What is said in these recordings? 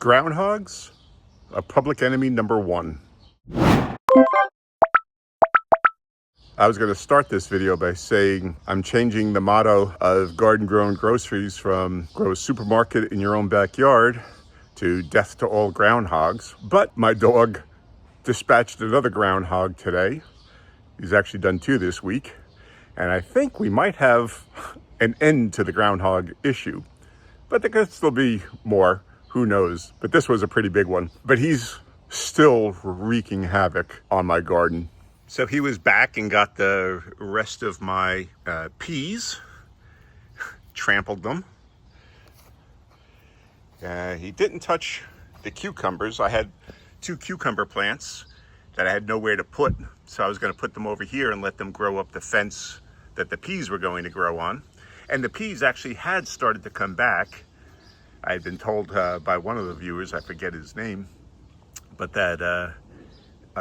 Groundhogs, a public enemy number one. I was going to start this video by saying I'm changing the motto of garden-grown groceries from grow a supermarket in your own backyard to death to all groundhogs. But my dog dispatched another groundhog today. He's actually done 2 this week. And I think we might have an end to the groundhog issue. But there could still be more. Who knows? But this was a pretty big one. But he's still wreaking havoc on my garden. So he was back and got the rest of my peas, trampled them. He didn't touch the cucumbers. I had 2 cucumber plants that I had nowhere to put. So I was going to put them over here and let them grow up the fence that the peas were going to grow on. And the peas actually had started to come back. I had been told by one of the viewers, I forget his name, but that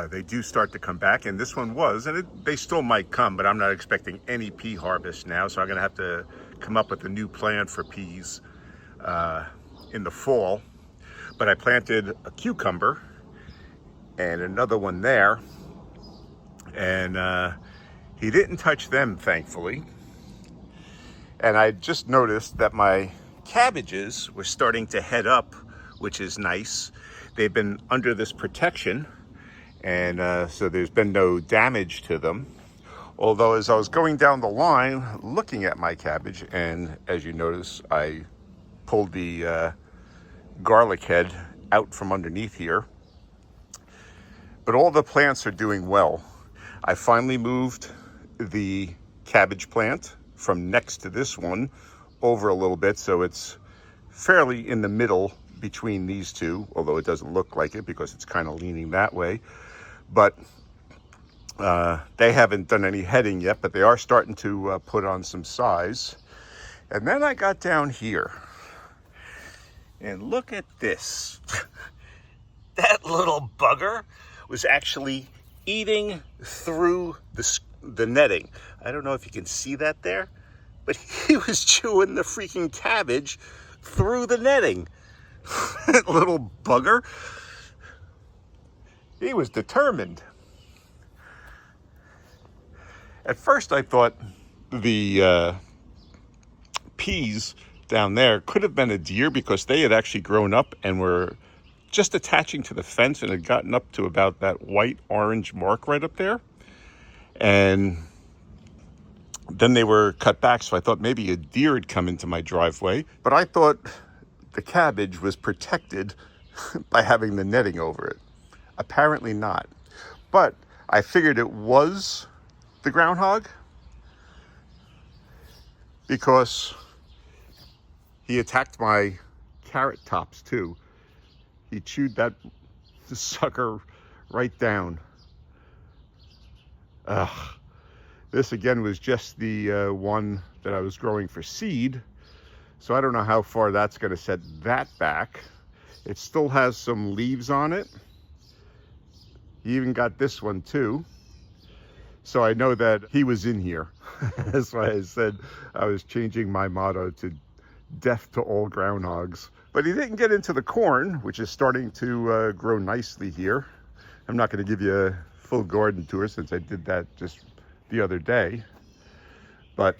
they do start to come back, and this one was, and they still might come, but I'm not expecting any pea harvest now, so I'm going to have to come up with a new plan for peas in the fall. But I planted a cucumber and another one there, and he didn't touch them, thankfully. And I just noticed that my cabbages were starting to head up, which is nice. They've been under this protection, and so there's been no damage to them. Although as I was going down the line looking at my cabbage, and as you notice, I pulled the garlic head out from underneath here. But all the plants are doing well. I finally moved the cabbage plant from next to this one over a little bit, so it's fairly in the middle between these two, although it doesn't look like it because it's kind of leaning that way. But they haven't done any heading yet, but they are starting to put on some size. And then I got down here, and look at this. That little bugger was actually eating through the netting. I don't know if you can see that there, but he was chewing the freaking cabbage through the netting. That little bugger. He was determined. At first I thought the peas down there could have been a deer because they had actually grown up and were just attaching to the fence and had gotten up to about that white-orange mark right up there. And then they were cut back, so I thought maybe a deer had come into my driveway. But I thought the cabbage was protected by having the netting over it. Apparently not. But I figured it was the groundhog because he attacked my carrot tops too. He chewed that sucker right down. Ugh. This again was just the one that I was growing for seed. So I don't know how far that's going to set that back. It still has some leaves on it. He even got this one too. So I know that he was in here. That's why I said I was changing my motto to death to all groundhogs. But he didn't get into the corn, which is starting to grow nicely here. I'm not going to give you a full garden tour since I did that just the other day. But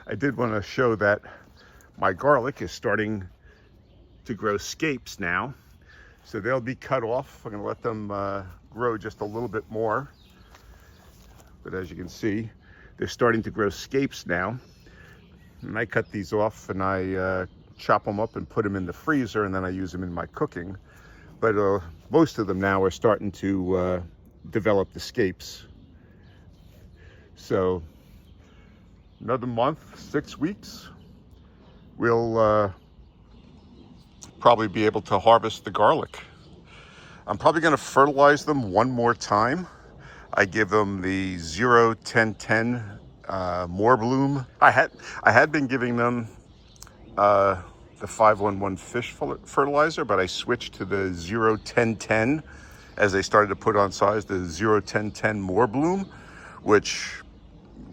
I did want to show that my garlic is starting to grow scapes now. So they'll be cut off. I'm going to let them grow just a little bit more. But as you can see, they're starting to grow scapes now. And I cut these off and I chop them up and put them in the freezer, and then I use them in my cooking. But most of them now are starting to develop the scapes. So another month, 6 weeks, we'll probably be able to harvest the garlic. I'm probably going to fertilize them one more time. I give them the 0-10-10 more bloom. I had been giving them the 5-1-1 fish fertilizer, but I switched to the 0-10-10 as they started to put on size, the 0-10-10 more bloom, which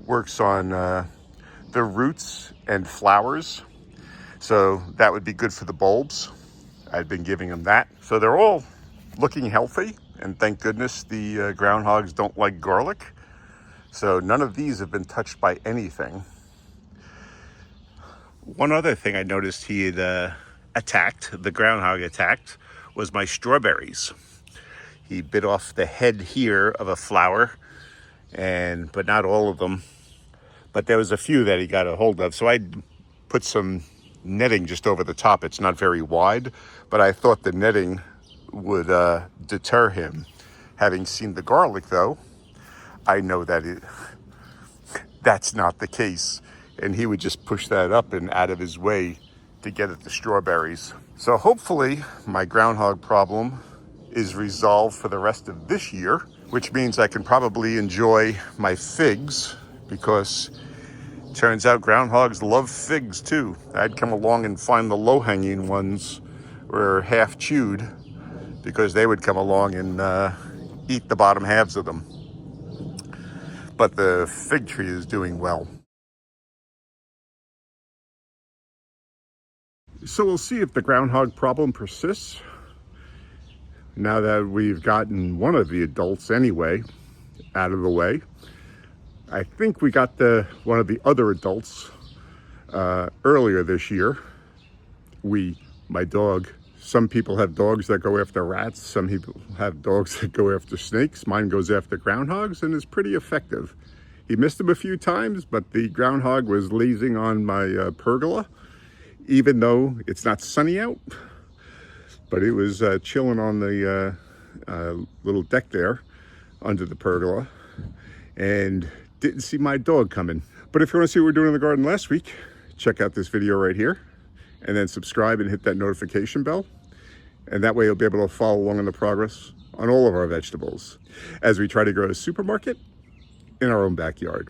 works on the roots and flowers. So that would be good for the bulbs. I'd been giving them that. So they're all looking healthy, and thank goodness the groundhogs don't like garlic. So none of these have been touched by anything. One other thing I noticed he had attacked, the groundhog attacked, was my strawberries. He bit off the head here of a flower, but not all of them. But there was a few that he got a hold of. So I put some netting just over the top. It's not very wide, but I thought the netting would deter him. Having seen the garlic, though, I know that that's not the case. And he would just push that up and out of his way to get at the strawberries. So hopefully my groundhog problem is resolved for the rest of this year, which means I can probably enjoy my figs, because it turns out groundhogs love figs too. I'd come along and find the low-hanging ones were half chewed, because they would come along and eat the bottom halves of them. But the fig tree is doing well. So we'll see if the groundhog problem persists. Now that we've gotten one of the adults anyway out of the way. I think we got one of the other adults earlier this year. My dog, some people have dogs that go after rats, some people have dogs that go after snakes. Mine goes after groundhogs and is pretty effective. He missed him a few times, but the groundhog was lazing on my pergola, even though it's not sunny out. But it was chilling on the little deck there under the pergola, and didn't see my dog coming. But if you want to see what we're doing in the garden last week, check out this video right here, and then subscribe and hit that notification bell. And that way you'll be able to follow along in the progress on all of our vegetables as we try to grow a supermarket in our own backyard.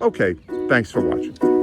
Okay, thanks for watching.